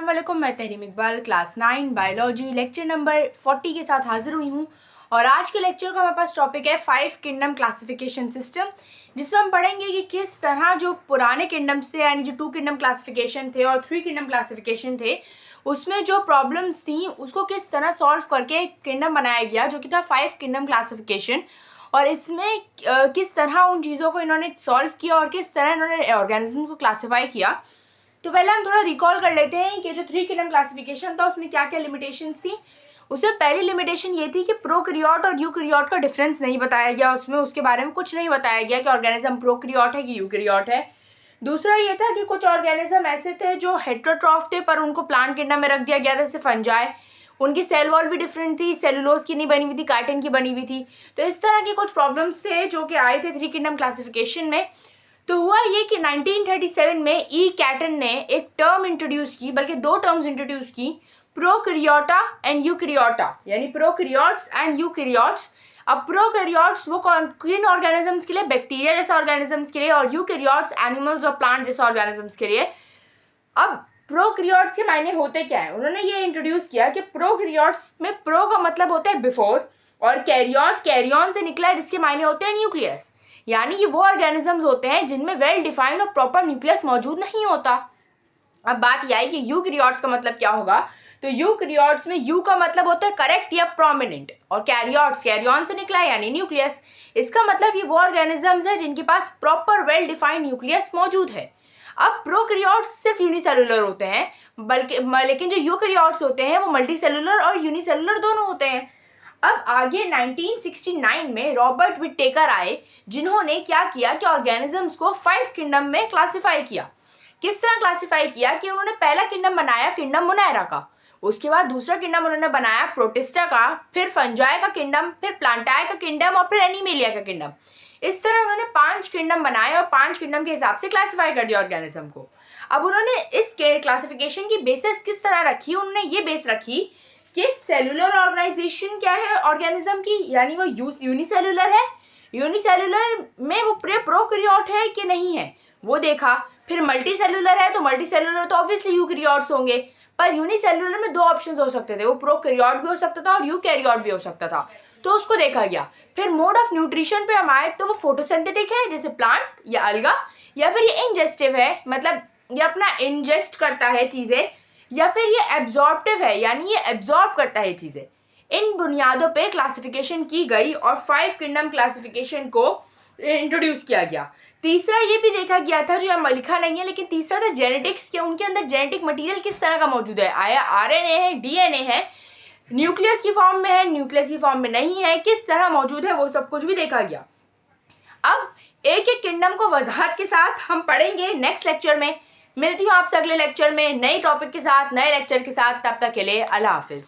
वालेकुम, मैं Tahreem Iqbal class 9 biology lecture number 40 के साथ हाजिर हुई हूँ। और आज के लेक्चर का हमारे पास टॉपिक है 5 किंगडम क्लासिफिकेशन सिस्टम, जिसमें हम पढ़ेंगे कि किस तरह जो पुराने किंगडम्स थे, यानी जो 2 किंगडम क्लासिफिकेशन थे और 3 किंगडम क्लासिफिकेशन थे, उसमें जो प्रॉब्लम्स थी उसको किस तरह सॉल्व करके किंगडम बनाया गया जो कि था 5 किंगडम क्लासिफिकेशन। और इसमें किस तरह उन चीज़ों को इन्होंने सॉल्व किया और किस तरह इन्होंने ऑर्गेनिज्म को क्लासीफाई किया। तो पहले हम थोड़ा रिकॉल कर लेते हैं कि जो 3 किंगडम क्लासिफिकेशन था उसमें क्या क्या लिमिटेशंस थी। उसमें पहली लिमिटेशन ये थी कि प्रोकैरियोट और यूकैरियोट का डिफरेंस नहीं बताया गया, उसमें उसके बारे में कुछ नहीं बताया गया कि ऑर्गेनिज्म प्रोकैरियोट है कि यूकैरियोट है। दूसरा ये था कि कुछ ऑर्गेनिज्म ऐसे थे जो हेटेरोट्रॉफ थे पर उनको प्लांट किंगडम में रख दिया गया था, जैसे फंजाई। उनकी सेल वॉल भी डिफरेंट थी, सेलुलोज की नहीं बनी हुई थी, काइटिन की बनी हुई थी। तो इस तरह के कुछ प्रॉब्लम्स थे जो कि आए थे 3 किंगडम क्लासिफिकेशन में। तो हुआ ये कि 1937 में ई कैटन ने एक टर्म इंट्रोड्यूस की, बल्कि 2 टर्म्स इंट्रोड्यूस की, प्रोकैरियोटा एंड यूकैरियोटा, यानी प्रोकैरियोट्स एंड यूकैरियोट्स। अब प्रोकैरियोट्स वो किन ऑर्गेनिजम्स के लिए, बैक्टीरिया जैसे ऑर्गेनिजम्स के लिए, और यूकैरियोट्स एनिमल्स और प्लांट जैसे ऑर्गेनिजम्स के लिए। अब प्रोकैरियोट्स के मायने होते क्या है, उन्होंने ये इंट्रोड्यूस किया कि प्रोकैरियोट्स में प्रो का मतलब होता है बिफोर, और कैरियोट कैरियन से निकला है जिसके मायने होते हैं न्यूक्लियस, यानी ये वो ऑर्गेनिजम्स होते हैं जिनमें वेल डिफाइंड और प्रॉपर न्यूक्लियस मौजूद नहीं होता। अब बात यह है कि यूकैरियोट्स का मतलब क्या होगा। तो यूकैरियोट्स में यू का मतलब होता है करेक्ट या प्रोमिनेंट, और कैरियोट्स कैरियन से निकला है यानी न्यूक्लियस। इसका मतलब ये वो ऑर्गेनिजम्स है जिनके पास प्रॉपर वेल डिफाइंड न्यूक्लियस मौजूद है। अब प्रोकैरियोट्स सिर्फ यूनिसेलुलर होते हैं, बल्कि लेकिन जो यूकैरियोट्स होते हैं वो मल्टीसेलुलर और यूनिसेलुलर दोनों होते हैं। अब आगे 1969 में रॉबर्ट विटेकर आए, जिन्होंने क्या किया कि ऑर्गेनिजम्स को 5 किंगडम में क्लासिफाई किया। किस तरह क्लासिफाई किया कि उन्होंने पहला किंगडम बनाया किंगडम मोनेरा का, उसके बाद दूसरा किंगडम उन्होंने बनाया प्रोटिस्टा का, फिर फंजाई का किंगडम, फिर प्लांटाई का किंगडम और फिर एनिमेलिया का किंगडम। इस तरह उन्होंने 5 किंगडम बनाए और 5 किंगडम के हिसाब से क्लासिफाई कर दिया ऑर्गेनिज्म को। अब उन्होंने इस क्लासिफिकेशन की बेसिस किस तरह रखी, उन्होंने ये बेस रखी कि सेलुलर ऑर्गेनाइजेशन क्या है ऑर्गेनिज्म की, यानी वो यूनिसेलुलर है, यूनिसेलुलर में वो प्रोकैरियोट है कि नहीं है वो देखा। फिर मल्टी सेलुलर है तो मल्टी सेलुलर तो ऑब्वियसली यूकैरियोट्स होंगे, पर यूनिसेलुलर में 2 ऑप्शंस हो सकते थे, वो प्रोकैरियोट भी हो सकता था और यूकैरियोट भी हो सकता था, तो उसको देखा गया। फिर मोड ऑफ न्यूट्रिशन पे हम आए तो वो फोटोसिंथेटिक है जैसे प्लांट या अलगा, या फिर ये इंजेस्टिव है, मतलब ये अपना इंजेस्ट करता है चीज़ें, या फिर ये एब्जॉर्प्टिव है, यानी ये एब्जॉर्ब करता है चीज़ें। इन बुनियादों पे क्लासिफिकेशन की गई और 5 किंगडम क्लासिफिकेशन को इंट्रोड्यूस किया गया। तीसरा ये भी देखा गया था, जो यहाँ लिखा नहीं है, लेकिन तीसरा था जेनेटिक्स के, उनके अंदर जेनेटिक मटेरियल किस तरह का मौजूद है, आया आरएनए है, डीएनए है, न्यूक्लियस की फॉर्म में है, न्यूक्लियस की फॉर्म में नहीं है, किस तरह मौजूद है, वो सब कुछ भी देखा गया। अब एक एक किंगडम को वजाहत के साथ हम पढ़ेंगे नेक्स्ट लेक्चर में। मिलती हूँ आपसे अगले लेक्चर में नए टॉपिक के साथ, नए लेक्चर के साथ। तब तक के लिए अल्लाह हाफिज़।